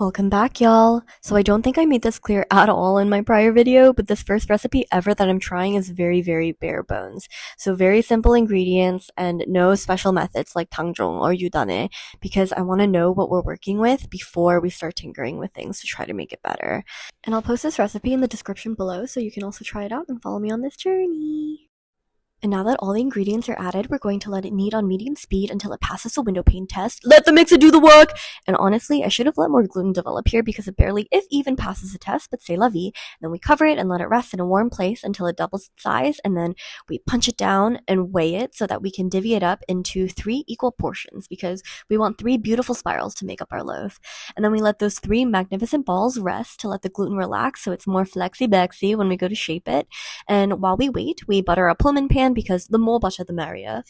Welcome back, y'all. So I don't think I made this clear at all in my prior video, but this first recipe ever that I'm trying is very, very bare bones. So very simple ingredients and no special methods like tangjong or yudane, because I want to know what we're working with before we start tinkering with things to try to make it better. And I'll post this recipe in the description below so you can also try it out and follow me on this journey. And now that all the ingredients are added, we're going to let it knead on medium speed until it passes the windowpane test. Let the mixer do the work! And honestly, I should have let more gluten develop here because it barely, if even, passes the test, but c'est la vie. Then we cover it and let it rest in a warm place until it doubles its size, and then we punch it down and weigh it so that we can divvy it up into 3 equal portions because we want 3 beautiful spirals to make up our loaf. And then we let those 3 magnificent balls rest to let the gluten relax so it's more flexy-bexy when we go to shape it. And while we wait, we butter a pullman pan because the more butter the merrier.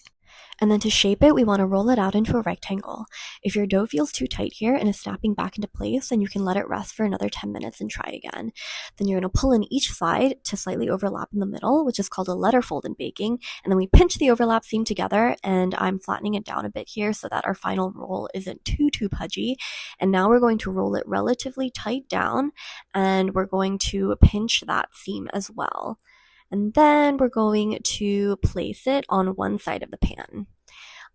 And then to shape it, we want to roll it out into a rectangle. If your dough feels too tight here and is snapping back into place, then you can let it rest for another 10 minutes and try again. Then you're going to pull in each side to slightly overlap in the middle, which is called a letter fold in baking. And then we pinch the overlap seam together, and I'm flattening it down a bit here so that our final roll isn't too pudgy. And now we're going to roll it relatively tight down, and we're going to pinch that seam as well. And then we're going to place it on one side of the pan.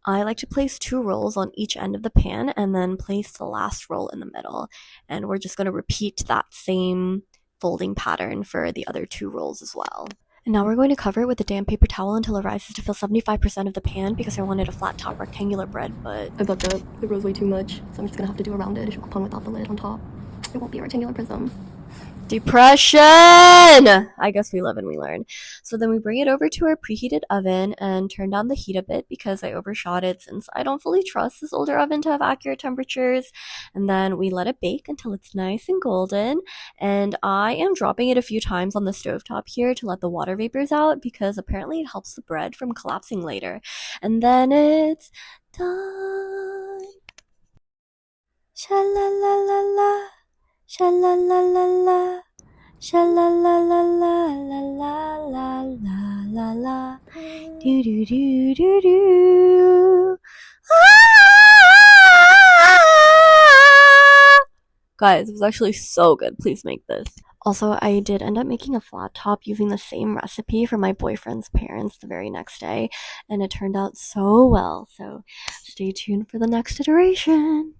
I like to place 2 rolls on each end of the pan and then place the last roll in the middle. And we're just going to repeat that same folding pattern for the other 2 rolls as well. And now we're going to cover it with a damp paper towel until it rises to fill 75% of the pan because I wanted a flat top rectangular bread, but I fucked up. It rose way too much, so I'm just going to have to do a rounded pan without the lid on top. It won't be a rectangular prism. Depression! I guess we live and we learn. So then we bring it over to our preheated oven and turn down the heat a bit because I overshot it since I don't fully trust this older oven to have accurate temperatures. And then we let it bake until it's nice and golden. And I am dropping it a few times on the stovetop here to let the water vapors out because apparently it helps the bread from collapsing later. And then it's done. Sha-la-la-la-la. Sha-la-la-la-la, sha-la-la-la-la-la-la-la-la-la, do-do-do-do-do. Guys, it was actually so good. Please make this. Also, I did end up making a flat top using the same recipe for my boyfriend's parents the very next day, and it turned out so well. So stay tuned for the next iteration.